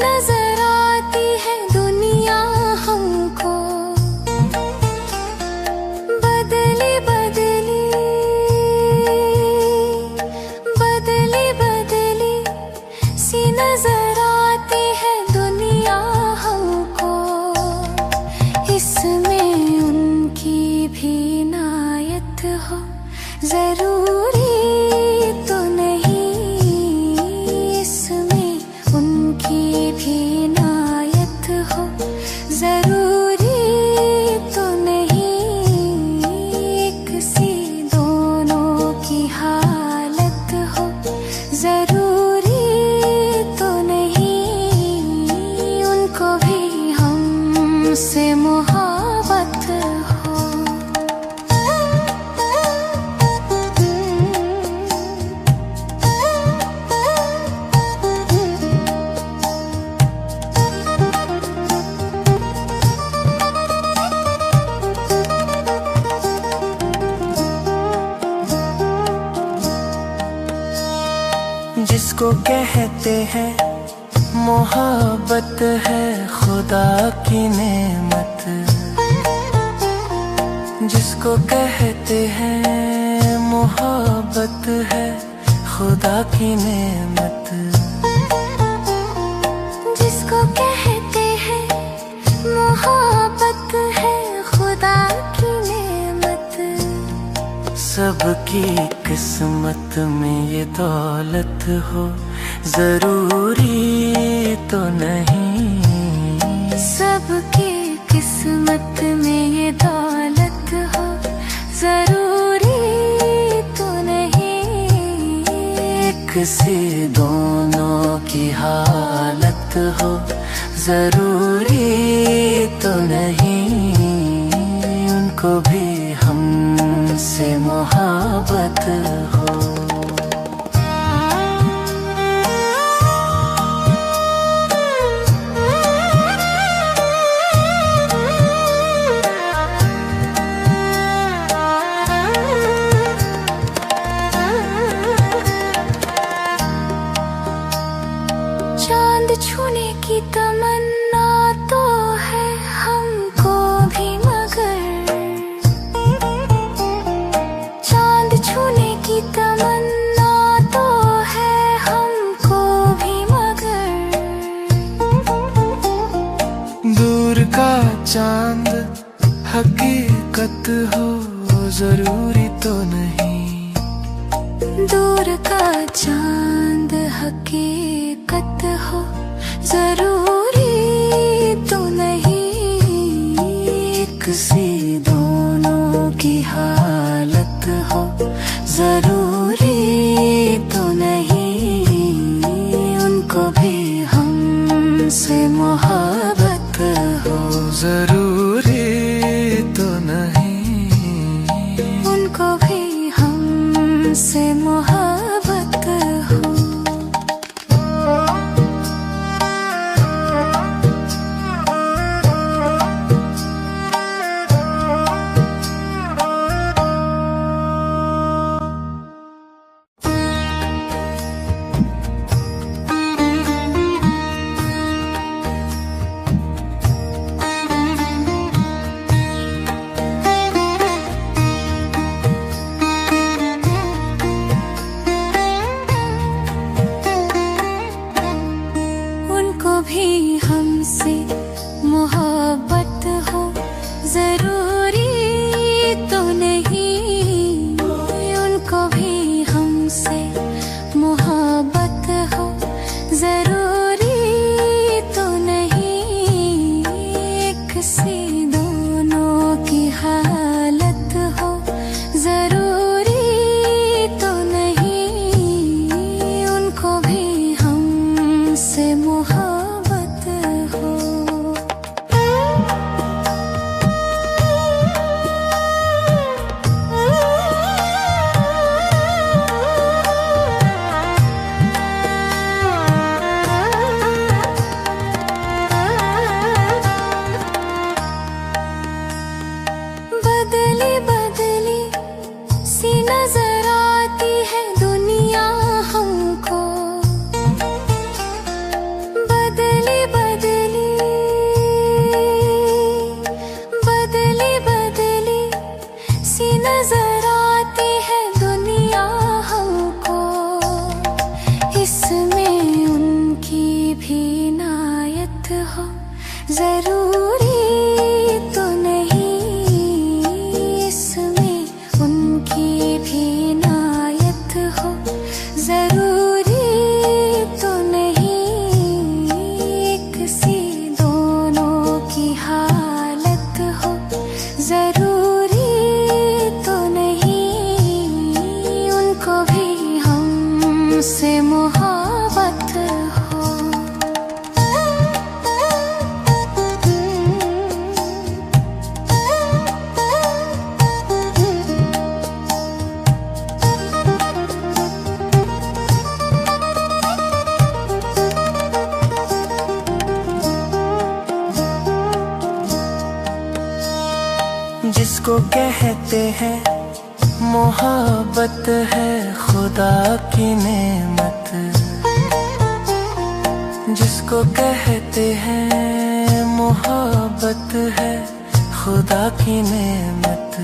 नजर आती है दुनिया हमको, बदली बदली बदली बदली सी नजर आती है दुनिया हमको। इसमें उनकी भी नायत हो जरूरी तो नहीं, इसमें उनकी भी नायत हो जरूरी तो नहीं। एक सी दोनों की हालत हो जरूरी तो नहीं, उनको भी हमसे मोहब्बत हो। जिसको कहते हैं मोहब्बत है खुदा की नेमत, जिसको कहते हैं मोहब्बत है खुदा की नेमत, जिसको कहते हैं मोहब्बत है खुदा की नेमत। सबकी किस्मत में ये दौलत हो जरूरी तो नहीं, सबकी किस्मत में ये दौलत हो जरूरी तो नहीं। एक सी दोनों की हालत हो जरूरी तो नहीं, उनको भी हमसे मोहब्बत हो। चांद छूने की तमन्ना तो है हमको भी, मगर चांद छूने की तमन्ना तो है हमको भी, मगर दूर का चांद हकीकत हो जरूरी तो नहीं, दूर का चांद हकीकत हो जरूरी तो नहीं। एक सी दोनों की हालत हो जरूरी तो नहीं, उनको भी हमसे मोहब्बत हो जरूरी तो नहीं, उनको भी हमसे मोहब्बत हो। उनको भी हमसे मोहब्बत हो जरूरी तो नहीं, उनको भी हमसे मोहब्बत हो जरूरी तो नहीं। एक सी दोनों की हालत हो जरूरी तो नहीं, उनको भी हमसे मोहब्बत हो। हो, जरूरी तो नहीं इसमें उनकी भी नायत हो, जरूरी तो नहीं एक सी दोनों की हालत हो, जरूरी तो नहीं उनको भी हमसे मोहब्बत हो। जिसको कहते हैं मोहब्बत है खुदा की नेमत, जिसको कहते हैं मोहब्बत है खुदा की नेमत,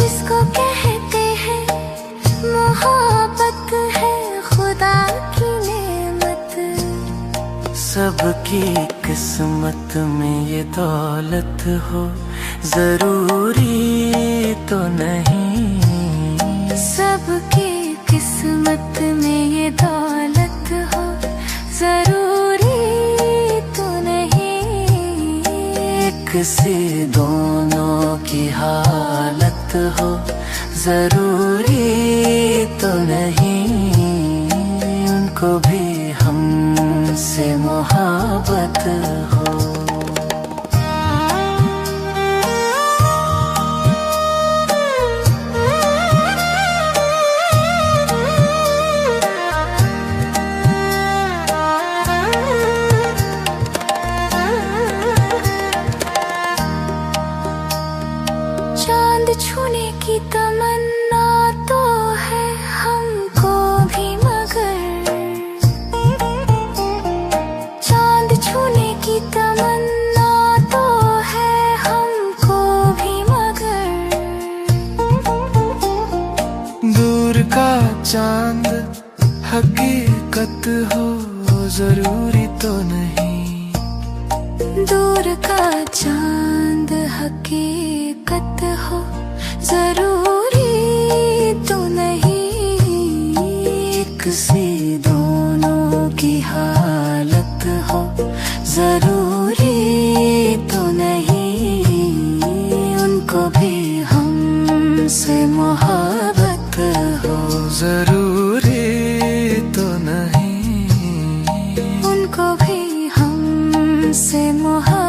जिसको कहते हैं मोहब्बत है खुदा की नेमत, सबकी किस्मत में ये दौलत हो, जरूरी तो नहीं सबकी किस्मत में ये दौलत हो, जरूरी तो नहीं एक सी दोनों की हालत हो, जरूरी तो नहीं उनको भी हमसे मोहब्बत हो। चांद छूने की तमन्ना तो है हमको भी, मगर चांद छूने की तमन्ना तो है हमको भी, मगर दूर का चांद हकीकत हो, जरूरी तो नहीं दूर का चांद हकीकत हो, जरूरी तो नहीं एक सी दोनों की हालत हो, जरूरी तो नहीं उनको भी हमसे मोहब्बत हो, जरूरी तो नहीं उनको भी हमसे मोहब्बत